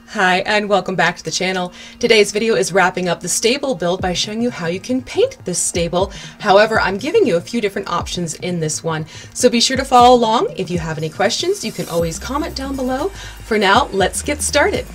Hi and welcome back to the channel. Today's video is wrapping up the stable build by showing you how you can paint this stable. However, I'm giving you a few different options in this one, so be sure to follow along. If you have any questions, you can always comment down below. For now, let's get started.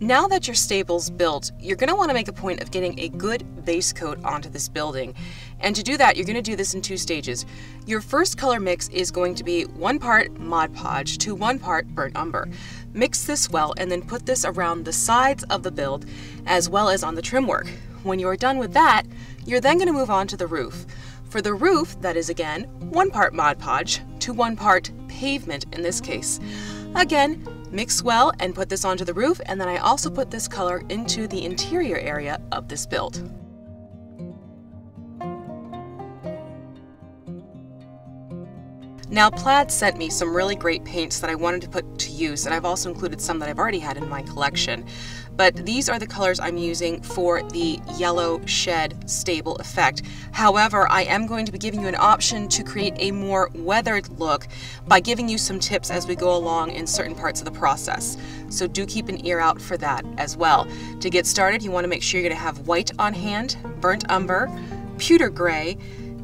Now that your stable's built, you're going to want to make a point of getting a good base coat onto this building. And to do that, you're going to do this in two stages. Your first color mix is going to be 1 part Mod Podge to 1 part Burnt Umber. Mix this well and then put this around the sides of the build as well as on the trim work. When you are done with that, you're then going to move on to the roof. For the roof, that is again 1 part Mod Podge to 1 part pavement in this case. Again, mix well and put this onto the roof, and then I also put this color into the interior area of this build. Now Plaid sent me some really great paints that I wanted to put to use, and I've also included some that I've already had in my collection. But these are the colors I'm using for the yellow shed stable effect. However, I am going to be giving you an option to create a more weathered look by giving you some tips as we go along in certain parts of the process. So do keep an ear out for that as well. To get started, you want to make sure you're going to have white on hand, burnt umber, pewter gray,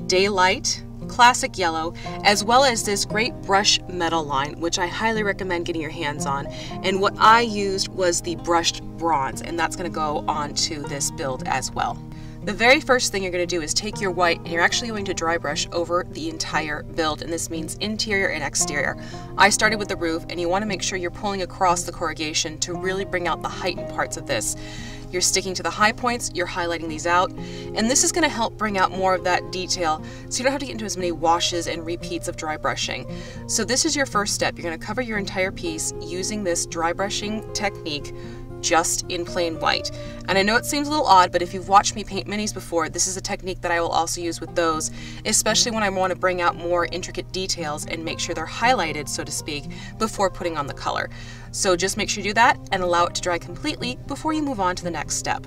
daylight, classic yellow, as well as this great brush metal line, which I highly recommend getting your hands on. And what I used was the brushed bronze, and that's going to go onto this build as well. The very first thing you're going to do is take your white and you're actually going to dry brush over the entire build, and this means interior and exterior. I started with the roof, and you want to make sure you're pulling across the corrugation to really bring out the heightened parts of this. You're sticking to the high points, you're highlighting these out, and this is going to help bring out more of that detail so you don't have to get into as many washes and repeats of dry brushing. So this is your first step. You're going to cover your entire piece using this dry brushing technique just in plain white. And I know it seems a little odd, but if you've watched me paint minis before, this is a technique that I will also use with those, especially when I want to bring out more intricate details and make sure they're highlighted, so to speak, before putting on the color. So just make sure you do that and allow it to dry completely before you move on to the next step.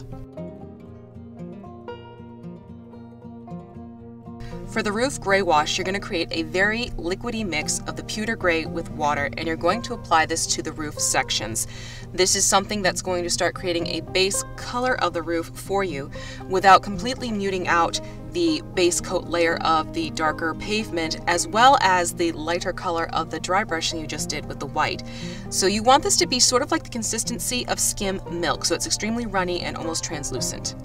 For the roof gray wash, you're going to create a very liquidy mix of the pewter gray with water, and you're going to apply this to the roof sections. This is something that's going to start creating a base color of the roof for you without completely muting out the base coat layer of the darker pavement, as well as the lighter color of the dry brushing you just did with the white. So you want this to be sort of like the consistency of skim milk, so it's extremely runny and almost translucent.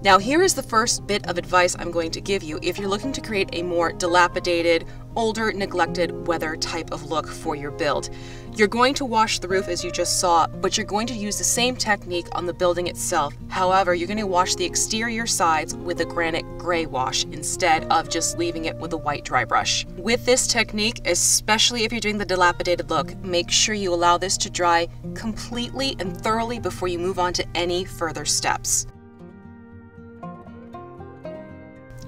Now here is the first bit of advice I'm going to give you if you're looking to create a more dilapidated, older, neglected weather type of look for your build. You're going to wash the roof as you just saw, but you're going to use the same technique on the building itself. However, you're going to wash the exterior sides with a granite gray wash instead of just leaving it with a white dry brush. With this technique, especially if you're doing the dilapidated look, make sure you allow this to dry completely and thoroughly before you move on to any further steps.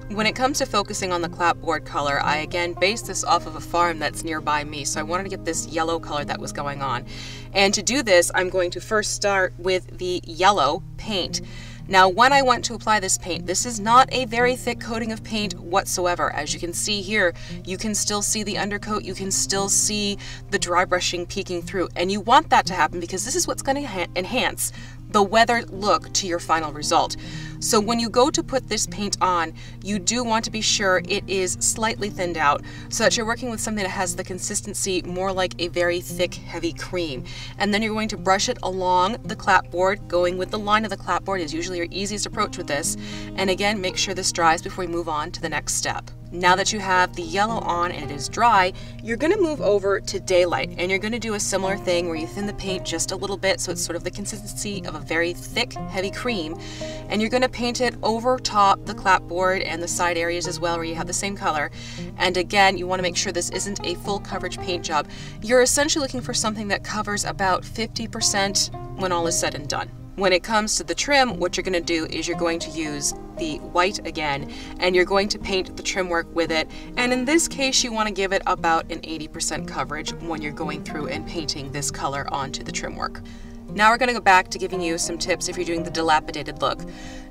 When it comes to focusing on the clapboard color, I again based this off of a farm that's nearby me, so I wanted to get this yellow color that was going on. And to do this, I'm going to first start with the yellow paint. Now, when I want to apply this paint, this is not a very thick coating of paint whatsoever. As you can see here, you can still see the undercoat, you can still see the dry brushing peeking through, and you want that to happen because this is what's going to enhance the weathered look to your final result. So when you go to put this paint on, you do want to be sure it is slightly thinned out so that you're working with something that has the consistency more like a very thick, heavy cream. And then you're going to brush it along the clapboard. Going with the line of the clapboard is usually your easiest approach with this. And again, make sure this dries before you move on to the next step. Now that you have the yellow on and it is dry, you're going to move over to daylight, and you're going to do a similar thing where you thin the paint just a little bit so it's sort of the consistency of a very thick, heavy cream, and you're going to paint it over top the clapboard and the side areas as well where you have the same color. And again, you want to make sure this isn't a full coverage paint job. You're essentially looking for something that covers about 50% when all is said and done. When it comes to the trim, what you're going to do is you're going to use the white again, and you're going to paint the trim work with it. And in this case, you want to give it about an 80% coverage when you're going through and painting this color onto the trim work. Now we're going to go back to giving you some tips if you're doing the dilapidated look.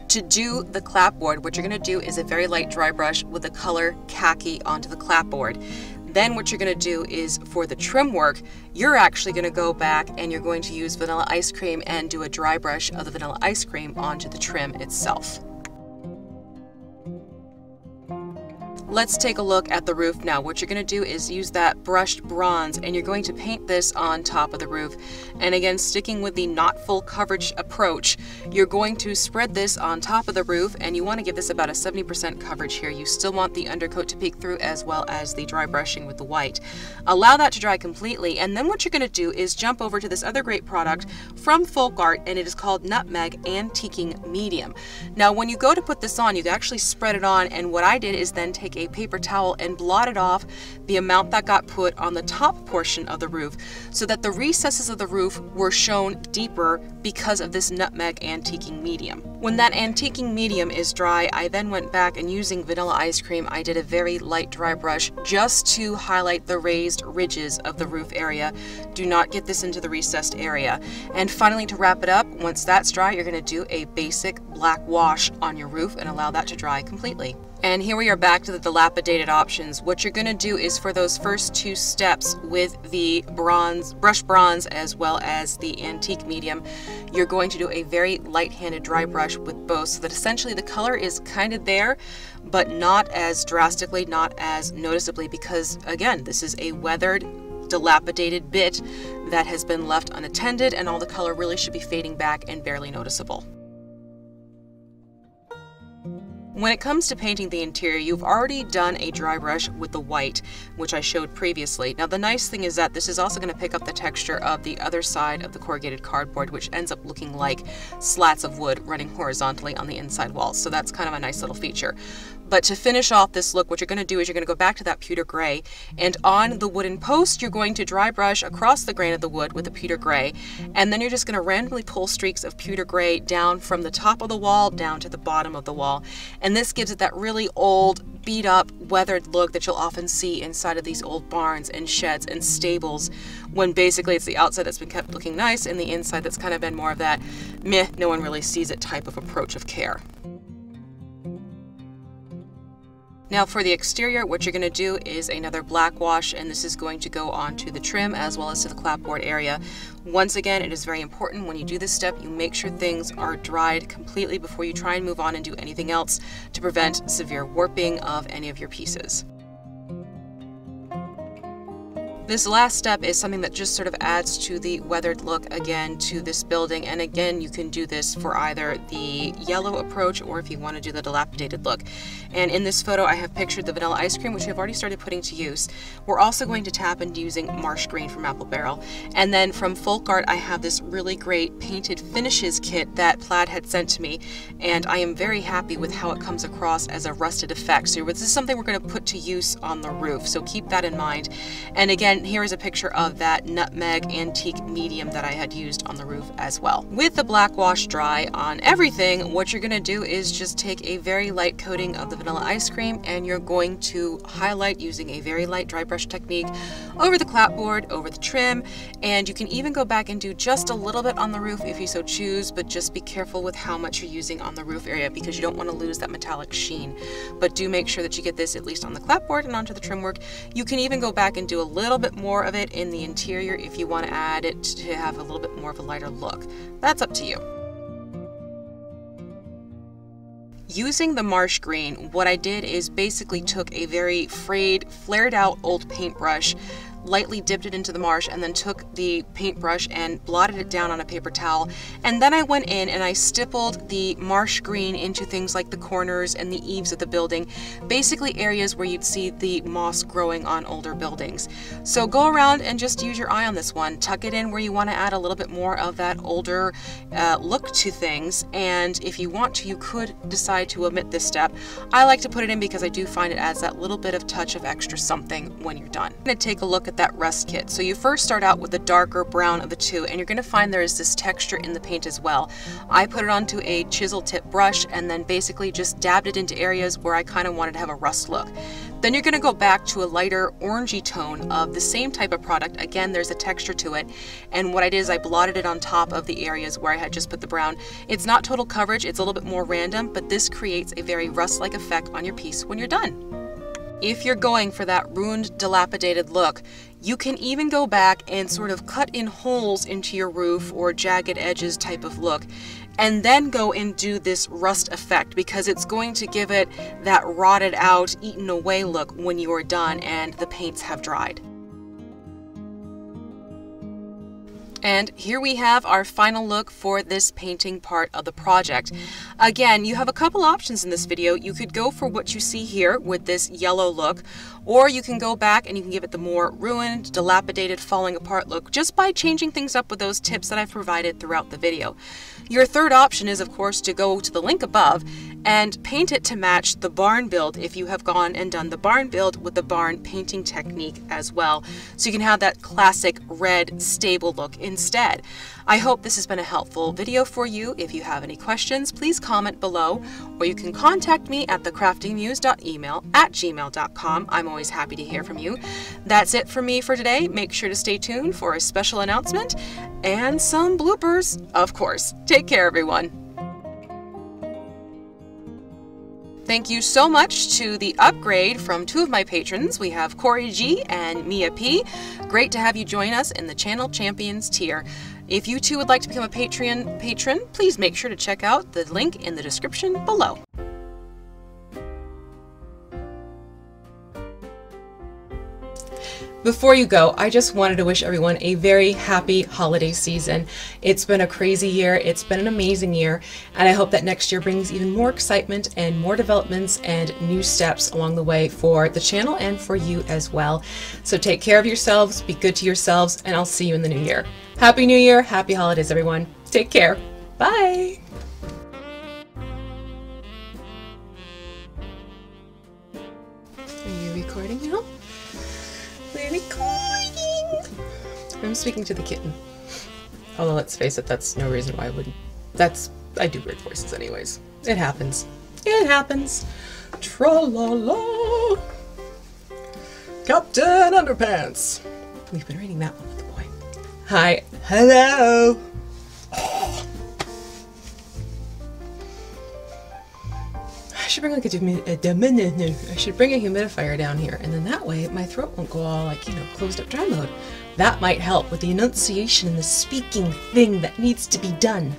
To do the clapboard, what you're going to do is a very light dry brush with the color Khaki onto the clapboard. Then what you're going to do is for the trim work, you're actually going to go back and you're going to use vanilla ice cream and do a dry brush of the vanilla ice cream onto the trim itself. Let's take a look at the roof now. What you're going to do is use that brushed bronze and you're going to paint this on top of the roof. And again, sticking with the not full coverage approach, you're going to spread this on top of the roof, and you want to give this about a 70% coverage here. You still want the undercoat to peek through as well as the dry brushing with the white. Allow that to dry completely, and then what you're going to do is jump over to this other great product from Folk Art, and it is called Nutmeg Antiquing Medium. Now when you go to put this on, you can actually spread it on, and what I did is then take a paper towel and blotted off the amount that got put on the top portion of the roof so that the recesses of the roof were shown deeper because of this nutmeg antiquing medium. When that antiquing medium is dry, I then went back and using vanilla ice cream, I did a very light dry brush just to highlight the raised ridges of the roof area. Do not get this into the recessed area. And finally, to wrap it up, once that's dry, you're going to do a basic black wash on your roof and allow that to dry completely. And here we are back to the dilapidated options. What you're going to do is for those first two steps with the brushed bronze as well as the antique medium, you're going to do a very light-handed dry brush with both so that essentially the color is kind of there, but not as drastically, not as noticeably, because again, this is a weathered, dilapidated bit that has been left unattended, and all the color really should be fading back and barely noticeable. When it comes to painting the interior, you've already done a dry brush with the white, which I showed previously. Now the nice thing is that this is also going to pick up the texture of the other side of the corrugated cardboard, which ends up looking like slats of wood running horizontally on the inside walls. So that's kind of a nice little feature. But to finish off this look, what you're going to do is you're going to go back to that pewter gray, and on the wooden post, you're going to dry brush across the grain of the wood with the pewter gray, and then you're just going to randomly pull streaks of pewter gray down from the top of the wall down to the bottom of the wall. And this gives it that really old, beat up, weathered look that you'll often see inside of these old barns and sheds and stables, when basically it's the outside that's been kept looking nice and the inside that's kind of been more of that meh, no one really sees it type of approach of care. Now for the exterior, what you're going to do is another black wash, and this is going to go onto the trim as well as to the clapboard area. Once again, it is very important when you do this step, you make sure things are dried completely before you try and move on and do anything else to prevent severe warping of any of your pieces. This last step is something that just sort of adds to the weathered look again to this building, and again you can do this for either the yellow approach or if you want to do the dilapidated look. And in this photo I have pictured the vanilla ice cream, which we've already started putting to use. We're also going to tap into using marsh green from Apple Barrel, and then from Folk Art I have this really great painted finishes kit that Plaid had sent to me, and I am very happy with how it comes across as a rusted effect. So this is something we're going to put to use on the roof, so keep that in mind. And again, here is a picture of that nutmeg antique medium that I had used on the roof as well. With the black wash dry on everything, what you're going to do is just take a very light coating of the vanilla ice cream, and you're going to highlight using a very light dry brush technique over the clapboard, over the trim, and you can even go back and do just a little bit on the roof if you so choose, but just be careful with how much you're using on the roof area because you don't want to lose that metallic sheen. But do make sure that you get this at least on the clapboard and onto the trim work. You can even go back and do a little bit more of it in the interior if you want to add it to have a little bit more of a lighter look. That's up to you. Using the marsh green, what I did is basically took a very frayed, flared out old paintbrush, lightly dipped it into the marsh, and then took the paintbrush and blotted it down on a paper towel. And then I went in and I stippled the marsh green into things like the corners and the eaves of the building, basically areas where you'd see the moss growing on older buildings. So go around and just use your eye on this one. Tuck it in where you want to add a little bit more of that older look to things, and if you want to, you could decide to omit this step. I like to put it in because I do find it adds that little bit of touch of extra something when you're done. I'm going to take a look at with that rust kit. So you first start out with the darker brown of the two, and you're going to find there is this texture in the paint as well. I put it onto a chisel tip brush and then basically just dabbed it into areas where I kind of wanted to have a rust look. Then you're going to go back to a lighter orangey tone of the same type of product. Again, there's a texture to it, and what I did is I blotted it on top of the areas where I had just put the brown. It's not total coverage, it's a little bit more random, but this creates a very rust-like effect on your piece when you're done. If you're going for that ruined, dilapidated look, you can even go back and sort of cut in holes into your roof or jagged edges type of look, and then go and do this rust effect, because it's going to give it that rotted out, eaten away look when you are done and the paints have dried. And here we have our final look for this painting part of the project. Again, you have a couple options in this video. You could go for what you see here with this yellow look, or you can go back and you can give it the more ruined, dilapidated, falling apart look just by changing things up with those tips that I've provided throughout the video. Your third option is, of course, to go to the link above and paint it to match the barn build if you have gone and done the barn build with the barn painting technique as well. So you can have that classic red stable look instead. I hope this has been a helpful video for you. If you have any questions, please comment below, or you can contact me at thecraftingmuse.email@gmail.com. I'm always happy to hear from you. That's it for me for today. Make sure to stay tuned for a special announcement and some bloopers, of course. Take care, everyone. Thank you so much to the upgrade from two of my patrons. We have Cory G and Mia P. Great to have you join us in the Channel Champions tier. If you too would like to become a Patreon patron, please make sure to check out the link in the description below. Before you go, I just wanted to wish everyone a very happy holiday season. It's been a crazy year, it's been an amazing year, and I hope that next year brings even more excitement and more developments and new steps along the way for the channel and for you as well. So take care of yourselves, be good to yourselves, and I'll see you in the new year. Happy New Year, happy holidays everyone. Take care. Bye! Are you recording now? We're recording! I'm speaking to the kitten. Although let's face it, that's no reason why I wouldn't. I do weird voices anyways. It happens. It happens. Tra-la-la! Captain Underpants! We've been reading that one with the boy. Hi. Hello! Oh. I should bring like I should bring a humidifier down here, and then that way my throat won't go all like, closed up dry mode. That might help with the enunciation and the speaking thing that needs to be done.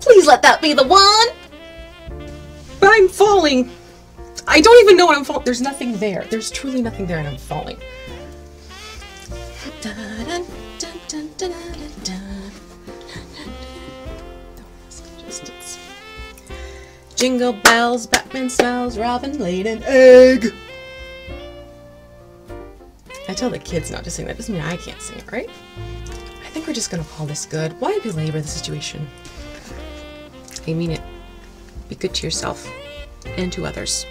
Please let that be the one! I'm falling! I don't even know what I'm falling. There's nothing there. There's truly nothing there, and I'm falling. Jingle bells, Batman smiles, Robin laid an egg. I tell the kids not to sing. That doesn't mean I can't sing it, right? I think we're just gonna call this good. Why belabor the situation? I mean it. Be good to yourself and to others.